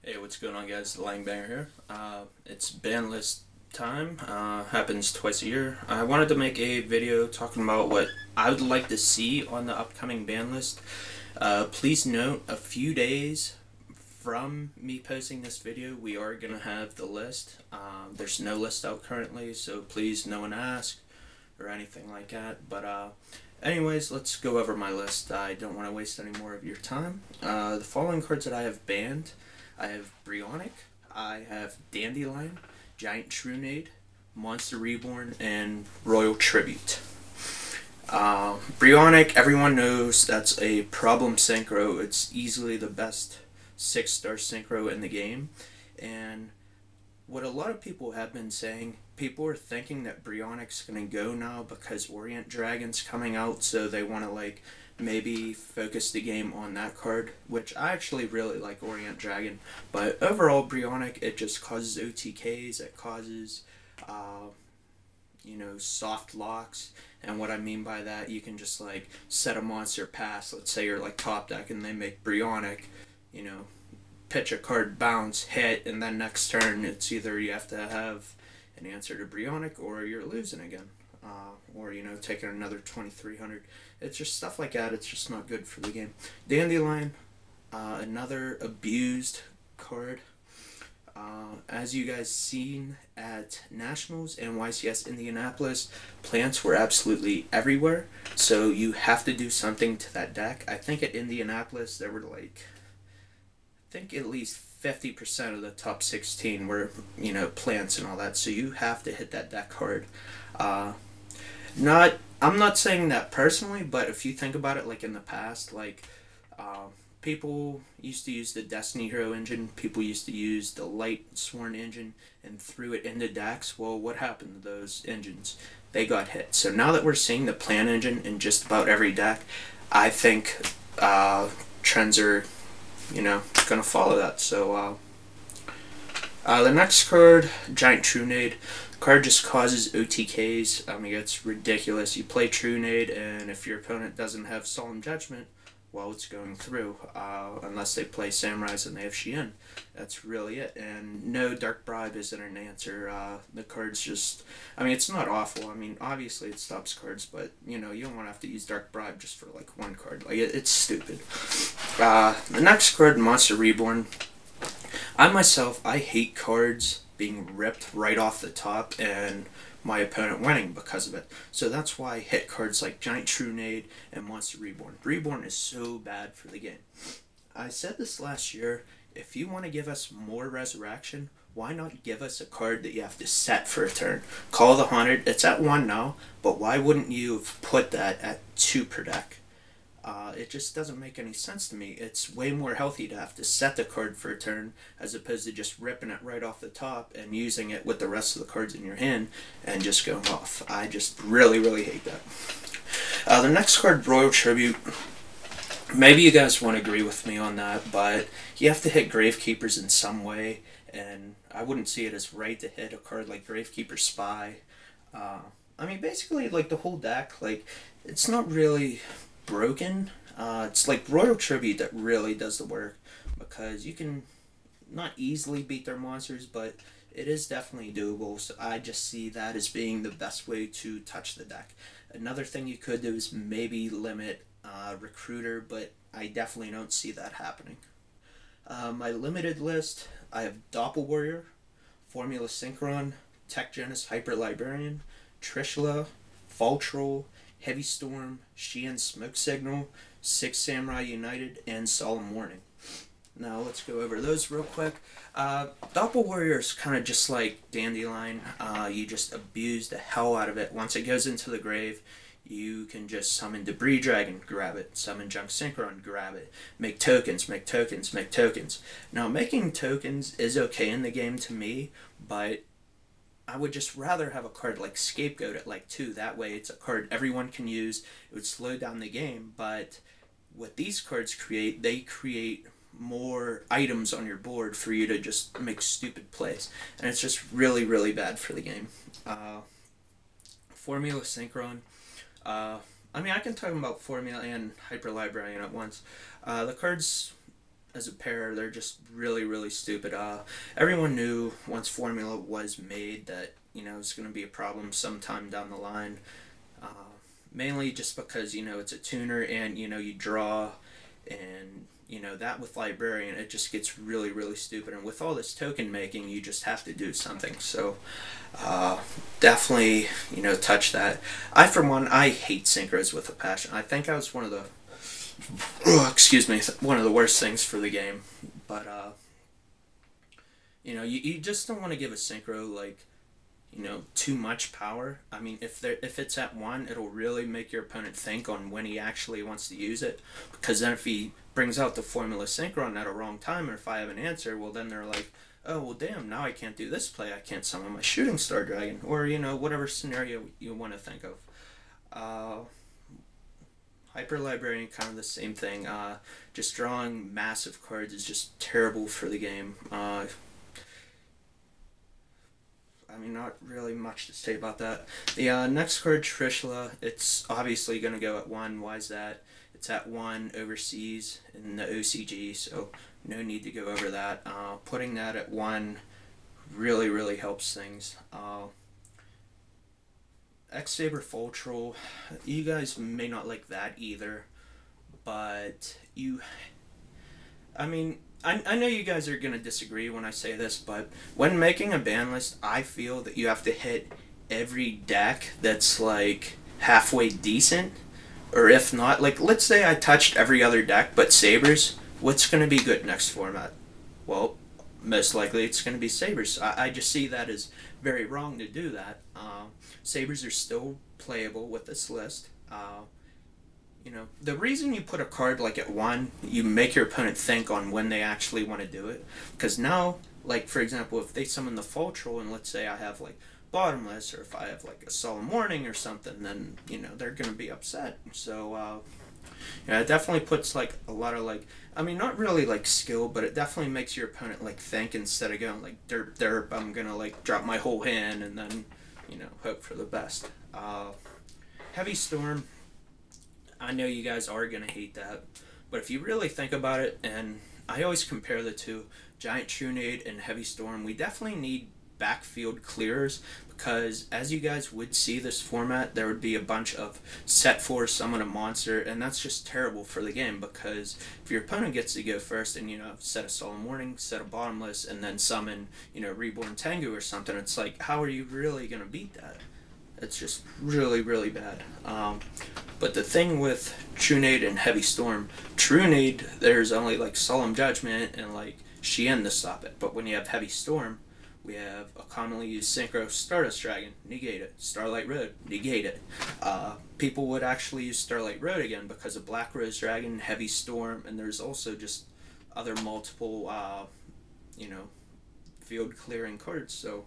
Hey, what's going on, guys? The Langbanger here. It's ban list time. Happens twice a year. I wanted to make a video talking about what I would like to see on the upcoming ban list. Please note, a few days from me posting this video, we are going to have the list. There's no list out currently, so please no one ask or anything like that. But anyways, let's go over my list. I don't want to waste any more of your time. The following cards that I have banned: I have Brionic, I have Dandelion, Giant Junaid, Monster Reborn, and Royal Tribute. Brionic, everyone knows that's a problem synchro. It's easily the best 6-star synchro in the game. And what a lot of people have been saying, people are thinking that Brionic's going to go now because Orient Dragon's coming out, so they want to maybe focus the game on that card, which I actually really like Orient Dragon. But overall, Brionic, it just causes OTKs, it causes, soft locks. And what I mean by that, you can just set a monster pass. Let's say you're top deck and they make Brionic, pitch a card, bounce, hit, and then next turn it's either you have to have an answer to Brionic or you're losing again. Or taking another 2300. It's just stuff like that. It's just not good for the game. Dandelion, another abused card. As you guys seen at Nationals and YCS Indianapolis, plants were absolutely everywhere, so you have to do something to that deck. I think at Indianapolis there were at least 50% of the top 16 were, plants and all that, so you have to hit that deck hard. I'm not saying that personally, but if you think about it, in the past, people used to use the Destiny Hero engine, people used to use the Light Sworn engine, and threw it into decks. Well, what happened to those engines? They got hit. So now that we're seeing the plant engine in just about every deck, I think trends are, gonna follow that. So the next card, Giant Junaid. Card just causes OTKs. I mean, it's ridiculous. You play Junaid, and if your opponent doesn't have Solemn Judgment, well, it's going through. Unless they play Samurais and they have Xian. That's really it. And no, Dark Bribe isn't an answer. The card's just... I mean, it's not awful. I mean, obviously it stops cards, but, you don't want to have to use Dark Bribe just for, one card. It's stupid. The next card, Monster Reborn. I hate cards being ripped right off the top and my opponent winning because of it. So that's why I hit cards like Giant Junaid and Monster Reborn. Reborn is so bad for the game. I said this last year, if you want to give us more resurrection, why not give us a card that you have to set for a turn? Call of the Haunted, it's at 1 now, but why wouldn't you have put that at 2 per deck? It just doesn't make any sense to me. It's way more healthy to have to set the card for a turn as opposed to just ripping it right off the top and using it with the rest of the cards in your hand and just going off. I just really, really hate that. The next card, Royal Tribute. Maybe you guys won't agree with me on that, but you have to hit Gravekeepers in some way, and I wouldn't see it as right to hit a card like Gravekeeper Spy. I mean, basically, the whole deck, it's not really broken. It's Royal Tribute that really does the work, because you can not easily beat their monsters, but it is definitely doable. So I just see that as being the best way to touch the deck. Another thing you could do is maybe limit Recruiter, but I definitely don't see that happening. My limited list, I have Doppel Warrior, Formula Synchron, Tech Genesis Hyper Librarian, Tricia, Fall Troll, Heavy Storm, Xian Smoke Signal, 6 Samurai United, and Solemn Warning. Now let's go over those real quick. Doppel Warrior is kind of just like Dandelion. You just abuse the hell out of it. Once it goes into the grave, you can just summon Debris Dragon, grab it. Summon Junk Synchron, grab it. Make tokens, make tokens, make tokens. Now, making tokens is okay in the game to me, but I would just rather have a card like Scapegoat at 2. That way it's a card everyone can use. It would slow down the game, but what these cards create, they create more items on your board for you to just make stupid plays. And it's just really, really bad for the game. Formula Synchron. I mean, I can talk about Formula and Hyper Librarian at once. The cards as a pair, they're just really, really stupid. Everyone knew once Formula was made that, it's going to be a problem sometime down the line. Uh, Mainly just because, it's a tuner and, you draw and, that with Librarian, it just gets really, really stupid. And with all this token making, you just have to do something. So, definitely, touch that. For one, I hate synchros with a passion. I think I was one of the excuse me, one of the worst things for the game. But you just don't want to give a synchro like too much power. I mean, if it's at one, it'll really make your opponent think on when he actually wants to use it. Because then if he brings out the Formula Synchron at a wrong time, or if I have an answer, well then they're like, oh well, damn, now I can't do this play. I can't summon my Shooting Star Dragon, or whatever scenario you want to think of. Hyper Librarian, kind of the same thing. Just drawing massive cards is just terrible for the game. I mean, not really much to say about that. The next card, Tricia, it's obviously going to go at 1. Why is that? It's at 1 overseas in the OCG, so no need to go over that. Putting that at 1 really, really helps things. X-Saber Fultrol, you guys may not like that either, but I mean, I know you guys are going to disagree when I say this, but when making a ban list, I feel that you have to hit every deck that's like halfway decent, or if not, like let's say I touched every other deck but Sabers, what's going to be good next format? Well, most likely it's going to be Sabers. I just see that as very wrong to do that. Sabers are still playable with this list. The reason you put a card like at 1, you make your opponent think on when they actually want to do it. Because now, like for example, if they summon the Fultrol and let's say I have like Bottomless, or if I have like a Solemn Warning or something, then they're gonna be upset. So it definitely puts like a lot of like, I mean, not really like skill, but it definitely makes your opponent like think instead of going like derp derp. I'm gonna like drop my whole hand and then hope for the best. Heavy Storm, I know you guys are gonna hate that, but if you really think about it, and I always compare the two, Giant Junaid and Heavy Storm, we definitely need backfield clearers, because as you guys would see this format, there would be a bunch of set for summon a monster, and that's just terrible for the game, because if your opponent gets to go first and set a Solemn Warning, set a Bottomless, and then summon Reborn Tengu or something, it's like, how are you really gonna beat that? It's just really, really bad. But the thing with Junaid and Heavy Storm, Junaid, there's only like Solemn Judgment and like Shien to stop it. But when you have Heavy Storm, we have a commonly used Synchro Stardust Dragon, negate it. Starlight Road, negate it. People would actually use Starlight Road again because of Black Rose Dragon, Heavy Storm, and there's also just other multiple, field clearing cards. So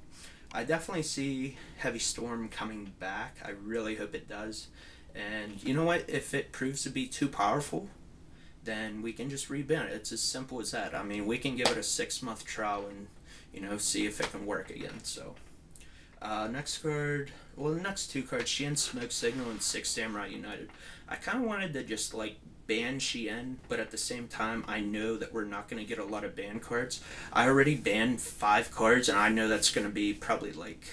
I definitely see Heavy Storm coming back. I really hope it does. And you know what? If it proves to be too powerful, then we can just reban it. It's as simple as that. I mean, we can give it a 6-month trial and, see if it can work again. So, next card, well, the next 2 cards, Shien Smoke Signal and 6 Samurai United. I kind of wanted to just, like, ban Shien, but at the same time, I know that we're not going to get a lot of ban cards. I already banned 5 cards, and I know that's going to be probably, like,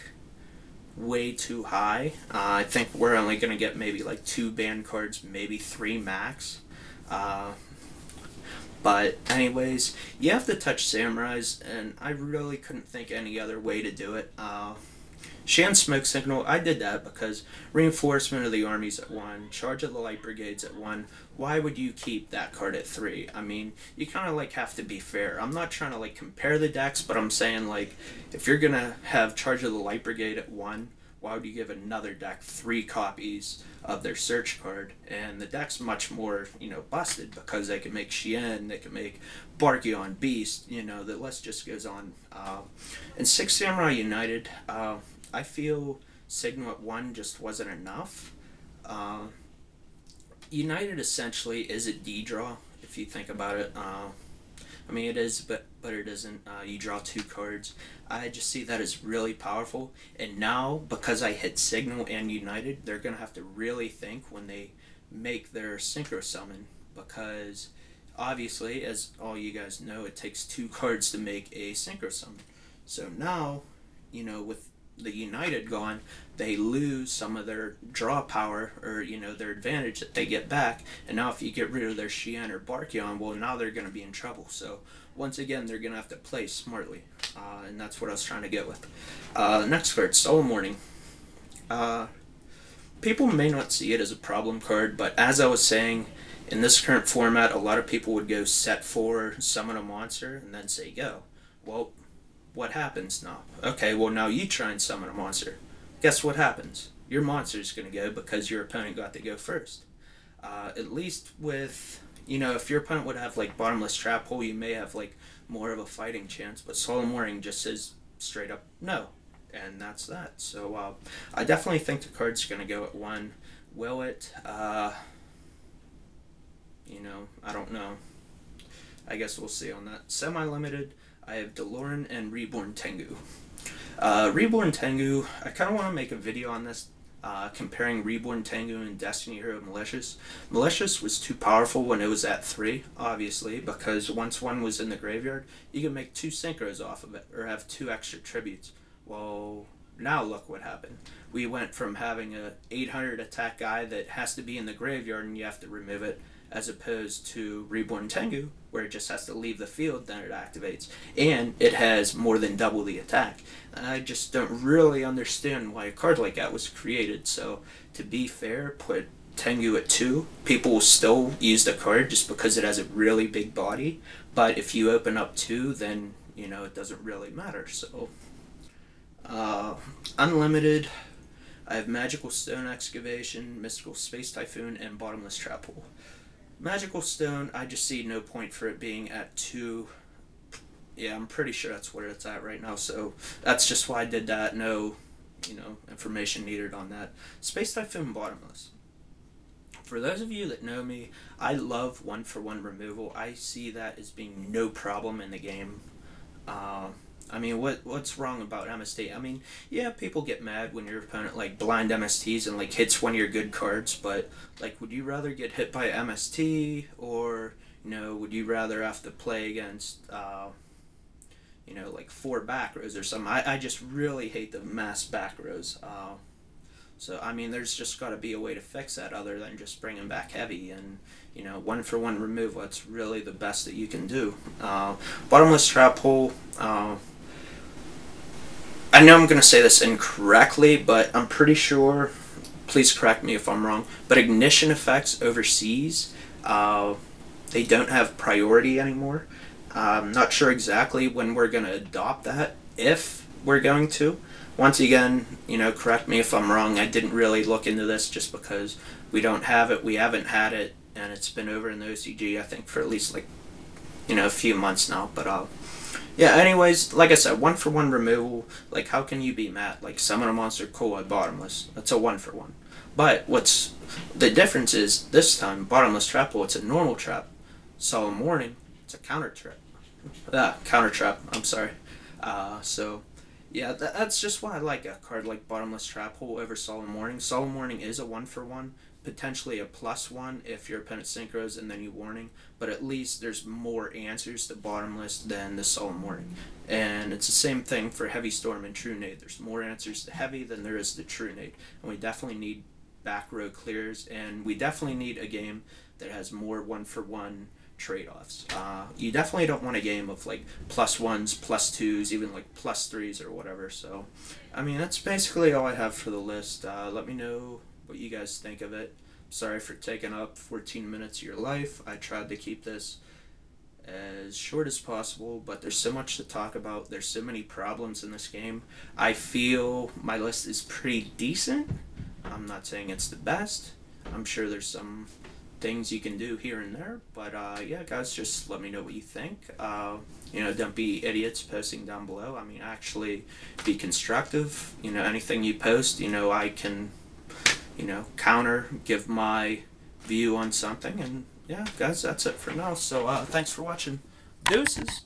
way too high. I think we're only going to get maybe, like, 2 ban cards, maybe 3 max. But anyways, you have to touch Samurais, and I really couldn't think any other way to do it. Shien Smoke Signal, I did that because Reinforcement of the Armies at 1, Charge of the Light Brigades at 1. Why would you keep that card at 3? I mean, you kind of like have to be fair. I'm not trying to like compare the decks, but I'm saying like, if you're going to have Charge of the Light Brigade at 1, why would you give another deck 3 copies of their search card? And the deck's much more, busted, because they can make Shien, they can make Barkion Beast, the list just goes on. And 6 Samurai United, I feel Signal at 1 just wasn't enough. United essentially is a D-draw, if you think about it. I mean, it is, but it isn't. You draw 2 cards. I just see that as really powerful. And now, because I hit Signal and United, they're going to have to really think when they make their Synchro Summon. Because obviously, as all you guys know, it takes 2 cards to make a Synchro summon. So now, with the United gone, they lose some of their draw power, or their advantage that they get back. And now if you get rid of their Xian or Barkion, well, now they're going to be in trouble. So once again, they're going to have to play smartly, and that's what I was trying to get with. Next card, Soul Morning. People may not see it as a problem card, but as I was saying, in this current format, a lot of people would go set 4, summon a monster, and then say go. Well, what happens now? Okay, well now you try and summon a monster. Guess what happens? Your monster's going to go because your opponent got to go first. At least with, if your opponent would have like Bottomless Trap Hole, you may have like more of a fighting chance, but Soul Morning just says straight up no. And that's that. So I definitely think the card's going to go at 1. Will it? I don't know. I guess we'll see on that. Semi-limited, I have DeLorean and Reborn Tengu. Reborn Tengu, I kind of want to make a video on this, comparing Reborn Tengu and Destiny Hero Malicious. Malicious was too powerful when it was at 3, obviously, because once one was in the graveyard, you can make 2 synchros off of it, or have 2 extra tributes. Well, now look what happened. We went from having a 800 attack guy that has to be in the graveyard and you have to remove it, as opposed to Reborn Tengu, where it just has to leave the field, then it activates. And it has more than double the attack. I just don't really understand why a card like that was created. So, to be fair, put Tengu at 2. People will still use the card just because it has a really big body. But if you open up 2, then, it doesn't really matter. So, Unlimited, I have Magical Stone Excavation, Mystical Space Typhoon, and Bottomless Trap Hole. Magical Stone, I just see no point for it being at 2. Yeah, I'm pretty sure that's where it's at right now, so that's just why I did that. No, information needed on that. Space Typhoon, Bottomless. For those of you that know me, I love 1-for-1 removal. I see that as being no problem in the game. I mean, what's wrong about MST? I mean, yeah, people get mad when your opponent like blind MSTs and like hits one of your good cards, but like, would you rather get hit by MST, or would you rather have to play against like 4 back rows or something? I just really hate the mass back rows. So I mean, there's just got to be a way to fix that other than just bringing back heavy, and 1-for-1 removal. It's really the best that you can do. Bottomless Trap Hole. I know I'm going to say this incorrectly, but I'm pretty sure, please correct me if I'm wrong, but ignition effects overseas, they don't have priority anymore. I'm not sure exactly when we're going to adopt that, if we're going to. Once again, correct me if I'm wrong. I didn't really look into this just because we don't have it. We haven't had it, and it's been over in the OCG, I think, for at least like, a few months now. But yeah, anyways, like I said, 1-for-1 removal, like, how can you be mad? Like, summon a monster, cool, Bottomless. That's a 1-for-1. But what's the difference is, this time, Bottomless Trap Hole, it's a normal trap. Solemn Warning, it's a counter trap. Counter trap, I'm sorry. So, yeah, that's just why I like a card like Bottomless Trap Hole over Solemn Warning. Solemn Warning is a 1-for-1. Potentially a +1 if your opponent synchros and then you warning, but at least there's more answers to Bottomless than the Solemn Warning. And it's the same thing for Heavy Storm and Junaid. There's more answers to Heavy than there is to Junaid, and we definitely need back row clears, and we definitely need a game that has more 1-for-1 trade-offs. You definitely don't want a game of like +1s, +2s, even like +3s or whatever. So I mean, that's basically all I have for the list. Let me know what you guys think of it. Sorry for taking up 14 minutes of your life. I tried to keep this as short as possible, but there's so much to talk about. There's so many problems in this game. I feel my list is pretty decent. I'm not saying it's the best. I'm sure there's some things you can do here and there, but yeah, guys, just let me know what you think. Don't be idiots posting down below. I mean, actually be constructive. Anything you post, I can counter, give my view on something, and yeah, guys, that's it for now. So thanks for watching. Deuces.